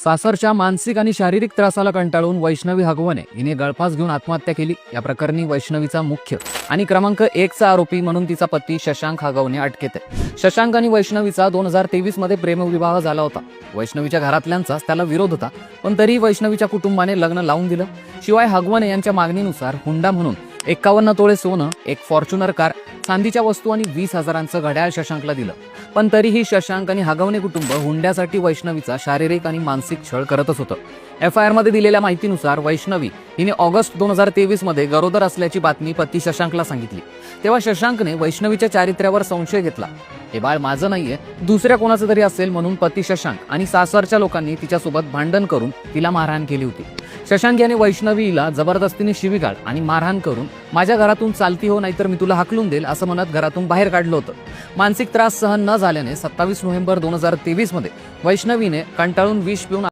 सासरच्या मानसिक आणि शारीरिक त्रासाला कंटाळून वैष्णवी हगवणे हिने गळफास घेऊन आत्महत्या केली। या प्रकरणी वैष्णवीचा मुख्य आणि क्रमांक 1 चा आरोपी म्हणून तिचा पती शशांक हगवणे अटकेत आहे। शशांक आणि वैष्णवीचा 2023 मध्ये प्रेमविवाह झाला होता। वैष्णवीच्या घरातल्यांचा त्याला विरोध होता, पण तरीही वैष्णवीच्या कुटुंबाने लग्न लावून दिलं। शिवाय हगवणे यांच्या मागणीनुसार हुंडा म्हणून 51 तोळे सोनं, एक फॉर्च्युनर कार, चांदीच्या वस्तू आणि 20,000चं घड्याळ शशांकला दिलं। पण तरीही शशांक आणि हगवणे कुटुंब हुंड्यासाठी वैष्णवीचा शारीरिक आणि मानसिक छळ करतच होतं। FIR मध्ये दिलेल्या माहितीनुसार वैष्णवी हिने ऑगस्ट 2023 मध्ये गरोदर असल्याची बातमी पती शशांकला सांगितली। तेव्हा शशांकने वैष्णवीच्या चारित्र्यावर संशय घेतला। हे बाळ माझं नाहीये, दुसऱ्या कोणाचं तरी असेल म्हणून पती शशांक आणि सासरच्या लोकांनी तिच्यासोबत भांडण करून तिला मारहाण केली होती। शशांक याने वैष्णवीला जबरदस्तीने शिवीगाळ आणि मारहाण करून माझ्या घरातून चालती हो नाहीतर मी तुला हाकलून देईल असं म्हणत घरातून बाहेर काढलं होतं। मानसिक त्रास सहन न झाल्याने 27 नोव्हेंबर 2023 मध्ये वैष्णवीने कंटाळून विष पिऊन